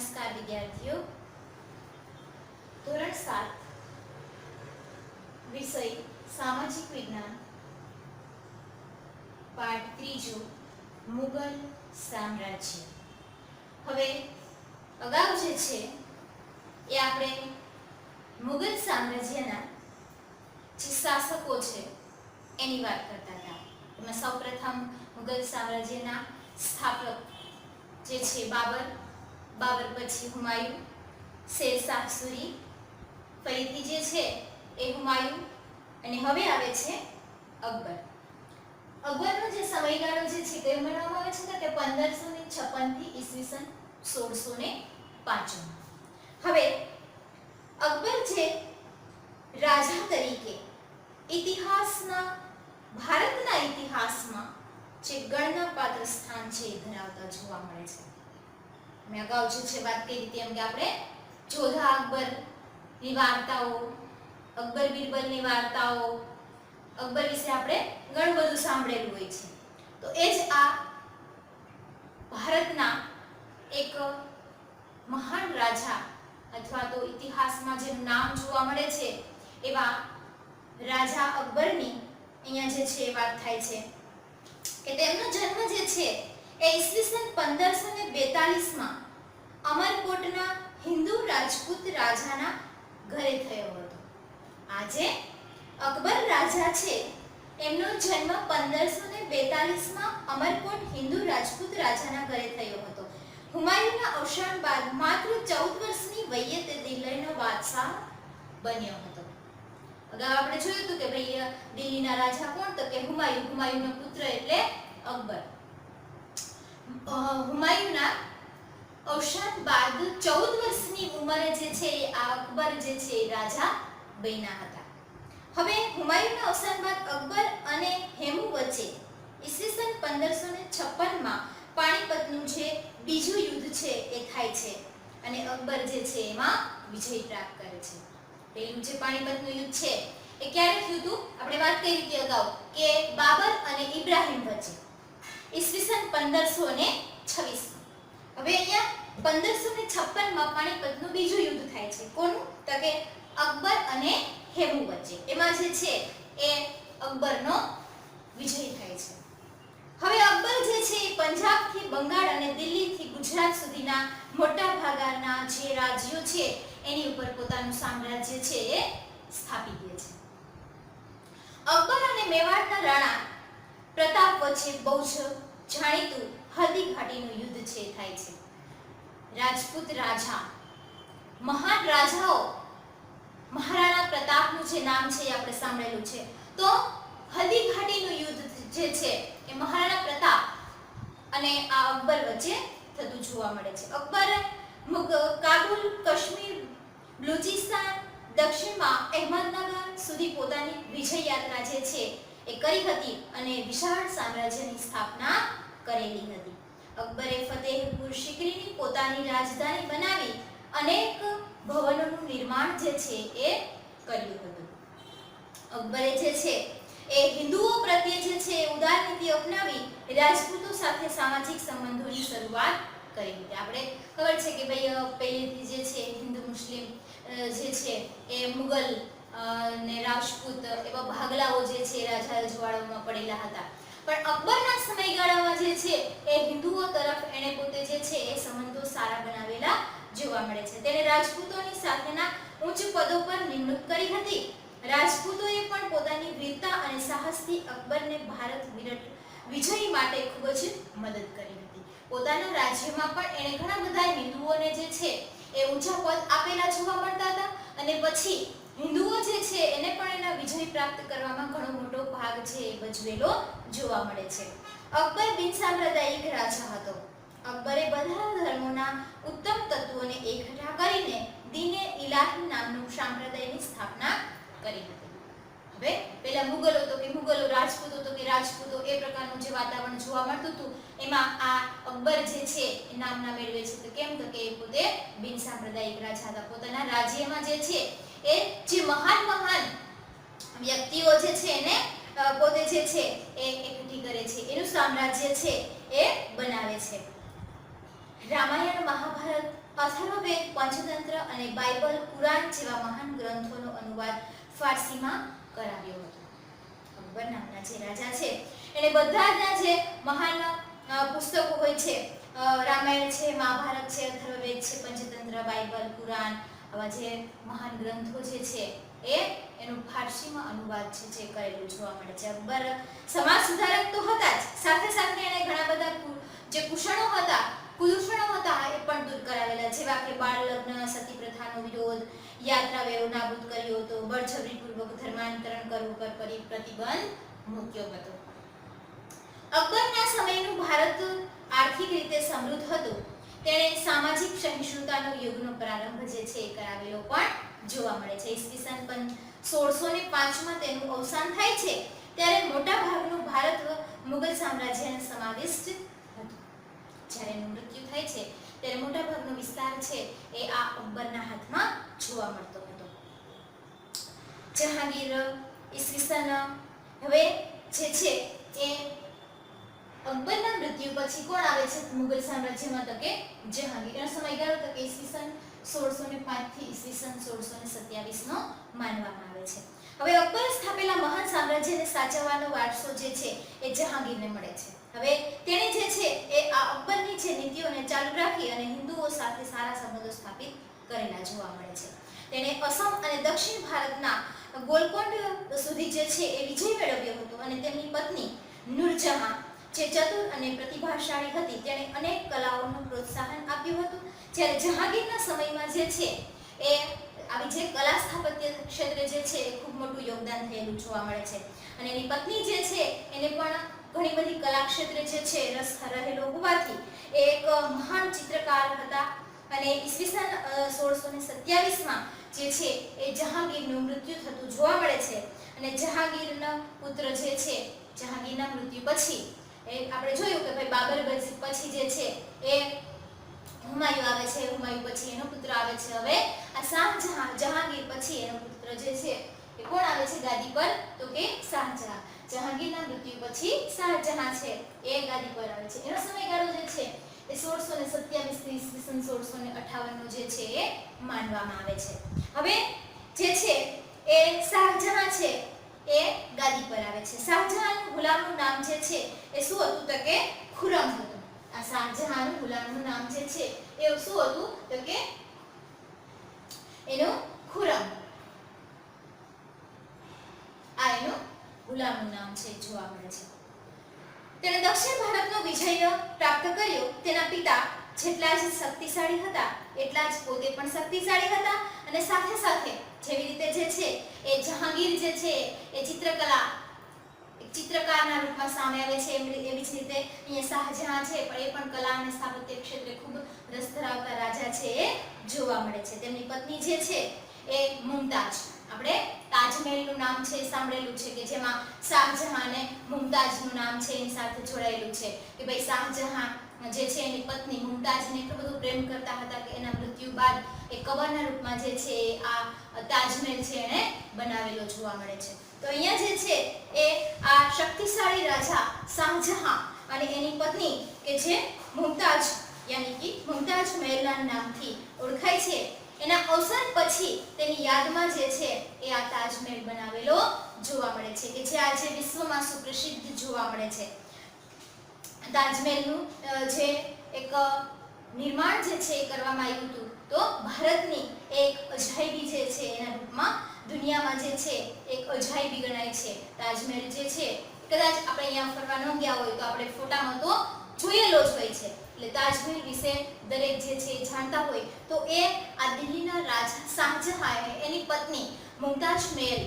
નમસ્કાર વિદ્યાર્થીઓ, ધોરણ 7 વિષય સામાજિક વિજ્ઞાન, પાઠ 3 મુગલ સામ્રાજ્ય. હવે અગાઉ જે છે એ આપણે મુગલ સામ્રાજ્યના જે શાસકો છે એની વાત કરતા હતા. એમાં સૌપ્રથમ મુગલ સામ્રાજ્યના સ્થાપક જે છે બાબર પછી હુમાયુન, શેરશાહ સૂરી, ફરીથી જે છે એ હુમાયુન અને હવે આવે છે અકબર. અકબરનો જે સમયગાળો જે છે કયો માનવામાં આવે છે તો કે 1556 થી ઈસવીસન 1605. હવે અકબર જે રાજા તરીકે ઇતિહાસના ભારતના ઇતિહાસમાં જે ગણનાપાત્ર સ્થાન છે એ ધરાવતા જોવા મળે છે. મેં અગાઉ જે છે વાત કરી હતી એમ કે આપણે જોધા અકબરની વાર્તાઓ, અકબર બિરબલની વાર્તાઓ, અકબર વિશે આપણે ઘણું બધું સાંભળેલું હોય છે. તો એ જ આ ભારતના એક મહાન રાજા અથવા તો ઇતિહાસમાં જેનું નામ જોવા મળે છે એવા રાજા અકબરની અહીંયા જે છે વાત થાય છે કે તેમનો જન્મ જે છે એ ઈસવીસન 1542 માં અમરકોટના હિન્દુ રાજપૂત રાજાના ઘરે થયો હતો. આજે અકબર રાજા છે એમનો જન્મ 1542 માં અમરકોટ હિન્દુ રાજપૂત રાજાના ઘરે થયો હતો. હુમાયુના અવસાન બાદ માત્ર 14 વર્ષની વયે તે દિલ્હીનો બાદશાહ બન્યો હતો. અગાઉ આપણે જોયું હતું કે ભાઈ દિલ્હીના રાજા કોણ તો કે હુમાયુનો પુત્ર એટલે અકબર. હુમાયુના અવસાન બાદ 14 વર્ષની ઉંમરે જે છે આ અકબર જે છે રાજા બન્યા હતા. હવે હુમાયુના અવસાન બાદ અકબર અને હેમુ વચ્ચે ઈસવીસન 1556 માં પાણીપતનું જે બીજું યુદ્ધ છે એ થાય છે અને અકબર જે છે એમાં વિજય પ્રાપ્ત કરે છે. પહેલું જે પાણીપતનું યુદ્ધ છે એ ક્યારે થયું હતું? આપણે વાત કરી હતી અગાઉ કે બાબર અને ઇબ્રાહિમ વચ્ચે ઈસવીસન 1526. હવે અહીંયા 1556 માં પાણીપતનું બીજું યુદ્ધ થાય છે. કોનું? તો કે અકબર અને હેમુ વચ્ચે. એમાં જે છે એ અકબરનો વિજય થાય છે. હવે અકબર જે છે એ પંજાબથી બંગાળ અને દિલ્હીથી ગુજરાત સુધીના મોટા ભાગના જે રાજ્યો છે એની ઉપર પોતાનું સામ્રાજ્ય છે એ સ્થાપી દે છે. અકબર અને મેવાડના રાણા પ્રતાપ વચ્ચે બહુ જ જાણીતું હલ્દી ઘાટીનું યુદ્ધ છે થાય છે. રાજપૂત રાજા, મહાન રાજાઓ, મહારાણા પ્રતાપનું જે નામ છે એ આપણે સાંભળેલું છે. તો હલ્દી ઘાટીનું યુદ્ધ જે છે એ મહારાણા પ્રતાપ અને આ અકબર વચ્ચે થતું જોવા મળે છે. અકબર કાબુલ, કાશ્મીર, બલુચિસ્તાન, દક્ષિણમાં અહેમદનગર સુધી પોતાની વિજય યાત્રા જે છે એ કરી હતી અને વિશાળ સામ્રાજ્યની સ્થાપના કરેલી હતી. અકબરે ફતેહપુર સિકરીની પોતાની રાજધાની બનાવી અનેક ભવનોનું નિર્માણ જે છે એ કર્યું હતું. અકબરે જે છે એ હિન્દુઓ પ્રત્યે જે છે ઉદાર નીતિ અપનાવી રાજપૂતો સાથે સામાજિક સંબંધોની શરૂઆત કરી હતી. આપણે ખબર છે કે ભાઈ પહેલેથી જે છે હિન્દુ મુસ્લિમ જે છે એ મુગલ ને રાજપૂત એવા ભાગલાઓ જે છે રાજા રજવાડાઓમાં પડેલા હતા. પણ અકબરના સમયગાળામાં જે છે એ હિન્દુઓ તરફ એણે પોતે જે છે એ સંબંધો સારા બનાવેલા જોવા મળે છે. તેને રાજપૂતોની સાથેના ઉચ્ચ પદો પર નિમણૂક કરી હતી. રાજપૂતોએ પણ પોતાની વીરતા અને સાહસથી અકબરને ભારત વિજય માટે ખૂબ જ મદદ કરી હતી. પોતાના રાજ્યમાં પણ એણે ઘણા બધા હિન્દુઓને જે છે એ ઊંચા પદ આપેલા જોવા મળતા હતા અને પછી હિન્દુઓ જે છે એને પણ એના વિજય પ્રાપ્ત કરવામાં ઘણો મોટો ભાગ છે એ ભજવેલો જોવા મળે છે. અકબર બિનસાંપ્રદાયિક રાજા હતો. અકબરે બધા ધર્મોના ઉત્તમ તત્વોને એકઠા કરીને દીને ઇલાહી નામનું સંપ્રદાયની સ્થાપના કરી હતી. હવે પેલા મુગલો તો કે મુગલો, રાજપૂતો તો કે રાજપૂતો, એ પ્રકારનું જે વાતાવરણ જોવા મળતું હતું એમાં આ અકબર જે છે એ નામના મેળવે છે. તો કેમ? તો કે એ પોતે બિનસાંપ્રદાયિક રાજા હતા. પોતાના રાજ્યમાં જે છે એ જે મહાન વ્યક્તિઓ જે છે એને પોતે જે છે એ એકઠી કરે છે, એનું સામ્રાજ્ય છે એ બનાવે છે. રામાયણ, મહાભારત અથર્વવેદ, પંચતંત્ર અને બાઇબલ, કુરાન જેવા મહાન ગ્રંથોનો અનુવાદ ફારસીમાં કરાવ્યો હતો. અકબર નામના જે રાજા છે એને બધાના જે મહાન પુસ્તકો હોય છે, રામાયણ છે, મહાભારત છે, અથર્વવેદ છે, પંચતંત્ર, બાઇબલ, કુરાન, આવા જે મહાન ગ્રંથો જે છે એનું ફારસીમાં અનુવાદ છે જે કરેલું જોવા મળે છે. અકબર સમાજ સુધારક તો હતા જ, સાથે સાથે એને ઘણા બધા જે કુદૂષણો હતા એ પણ દૂર કરાવેલા, જેવા કે બાળ લગ્ન, સતી પ્રથાનો વિરોધ, યાત્રા વ્યવહાર નાબૂદ કર્યો હતો, બળજબરીપૂર્વક ધર્માંતરણ કરવું પર પ્રતિબંધ મૂક્યો હતો. અકબરના સમયનું ભારત આર્થિક રીતે સમૃદ્ધ હતું. તેણે સામાજિક સહિષ્ણુતાનો યુગનો પ્રારંભ જે છે એ કરાવેલો પણ જોવા મળે છે. ઈસવીસન 1605માં તેનું અવસાન થાય છે ત્યારે મોટા ભાગનું ભારત મુગલ સામ્રાજ્યને સમાવિષ્ટ હતું. જ્યારે એનું મૃત્યુ થાય છે ત્યારે મોટા ભાગનો વિસ્તાર છે એ આ અકબરના હાથમાં જોવા મળતો હતો. જહાંગીર ઈસવીસન હવે જે છે એ અકબરના મૃત્યુ પછી કોણ આવે છે મુગલ સામ્રાજ્યમાં? તો કે જહાંગીર. એનો સમયગાળો તો કે ઈસવીસન 1605 થી ઈસવીસન 1627 નો માનવામાં આવે છે. હવે અકબર સ્થાપેલા મહાન સામ્રાજ્યને સાચવવાનો વારસો જે છે એ જહાંગીરને મળે છે. હવે તેણે જે છે એ આ અકબરની જે નીતિઓને ચાલુ રાખી અને હિન્દુઓ સાથે સારા સંબંધો સ્થાપિત કરેલા જોવા મળે છે. તેણે અસમ અને દક્ષિણ ભારતના ગોલકોંડ સુધી જે છે એ વિજય મેળવ્યો હતો અને તેમની પત્ની નૂરજહાં જે ચતુર અને પ્રતિભાશાળી હતી તેણે અનેક કલાઓનું પ્રોત્સાહન આપ્યું હતું. જ્યારે જહાંગીરના સમયમાં જે છે એ આવી જે કલા સ્થાપત્ય ક્ષેત્રે જે છે એ ખૂબ મોટું યોગદાન થયેલું જોવા મળે છે અને એની પત્ની જે છે એને પણ ઘણી બધી કલા ક્ષેત્રે જે છે રસ રહેલો હોવાથી એ એક મહાન ચિત્રકાર હતા અને ઈસવીસન 1627માં જે છે એ જહાંગીરનું મૃત્યુ થતું જોવા મળે છે અને જહાંગીરનો પુત્ર જે છે જહાંગીરના મૃત્યુ પછી આપણે જોયું કે ભાઈ બાબર પછી જે છે એ હુમાયુ આવે છે, હુમાયુ પછી એનો પુત્ર આવે છે. હવે આ શાહજહાં, જહાંગીર પછી એનો પુત્ર જે છે એ કોણ આવે છે ગાદી પર? તો કે શાહજહાં. જહાંગીરના મૃત્યુ પછી શાહજહાં છે એ ગાદી પર આવે છે. એનો સમયગાળો જે છે એ 1627 થી ઈસવીસન 1658 નો જે છે એ માનવામાં આવે છે. હવે જે છે એ શાહજહાં છે એ ગાદી પર આવે છે. શાહજહાંનું ગુલામનું નામ જે છે એ શું હતું? તો કે ખુરમ હતું. આ શાહજહાંનું ગુલામનું નામ જે છે એ શું હતું? તો કે એનું ખુરમ. આ એનું ગુલામનું નામ છે જોવા મળે છે. તેણે દક્ષિણ ભારતનો વિજય પ્રાપ્ત કર્યો. તેના પિતા જેટલા જ શક્તિશાળી હતા એટલા જ પોતે પણ શક્તિશાળી હતા અને સાથે સાથે જેવી રીતે જે છે એ જહાંગીર જે છે એ ચિત્રકારના રૂપમાં સામે આવે છે એવી જ રીતે અહીંયા શાહજહાં છે પણ એ પણ કલા અને સ્થાપત્ય ક્ષેત્રે ખૂબ રસ ધરાવતા રાજા છે એ જોવા મળે છે. તેમની પત્ની જે છે એ મુમતાજ. આપણે તાજમહેલનું નામ છે સાંભળેલું છે કે જેમાં શાહજહાં અને મુમતાજનું નામ છે એની સાથે જોડાયેલું છે કે ભાઈ શાહજહાં જે છે એની પત્ની મુમતાજને એટલો બધો પ્રેમ કરતા હતા કે એના મૃત્યુ બાદ એ કબરના રૂપમાં જે છે આ તાજમહેલ છે એને બનાવેલો જોવા મળે છે. તો અહીંયા જે છે એ આ શક્તિશાળી રાજા શાહજહાં અને એની પત્ની કે જે મુમતાજ યાની કે મુમતાજ મહેલના નામથી ઓળખાય છે એના અવસાન પછી તેની યાદમાં જે છે એ આ તાજમહેલ બનાવેલો જોવા મળે છે કે જે આજે વિશ્વમાં સુપ્રસિદ્ધ જોવા મળે છે. તાજમહેલનું જે એક નિર્માણ જે છે એ કરવામાં આવ્યું હતું તો ભારતની એક અજાયબી જે છે એના રૂપમાં દુનિયામાં જે છે એક અજાયબી ગણાય છે. તાજમહેલ જે છે કદાચ આપણે અહીંયા ફરવા ન ગયા હોય તો આપણે ફોટામાં તો જોયેલો જ હોય છે. એટલે તાજમહેલ વિશે દરેક જે છે એ જાણતા હોય તો એ આ દિલ્હીના રાજા શાહજહાં એની પત્ની મુમતાજ મહેલ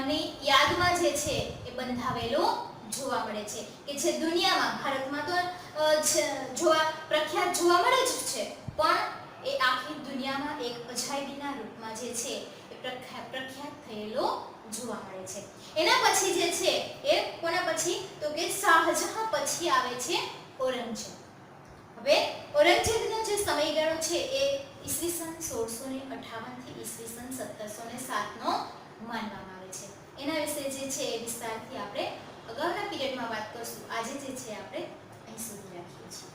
ની યાદમાં જે છે એ બંધાવેલો જોવા મળે છે કે જે દુનિયામાં ભારતમાં તો જોવા પ્રખ્યાત જોવા મળે જ છે પણ એ આખી દુનિયામાં એક અજાયબીના રૂપમાં જે છે એ પ્રખ્યાત થયેલો જોવા મળે છે. એના પછી જે છે એ કોના પછી? તો કે શાહજહાં પછી આવે છે ઔરંગઝેબ. હવે ઔરંગઝેબનો જે સમયગાળો છે એ ઈસવીસન 1658 થી ઈસવીસન 1707 નો માનવામાં આવે છે. એના વિશે જે છે એ વિસ્તારથી આપણે અગાઉના પીરિયડમાં વાત કરશું. આજે જે છે આપણે અહીં સુધી રાખીએ છીએ.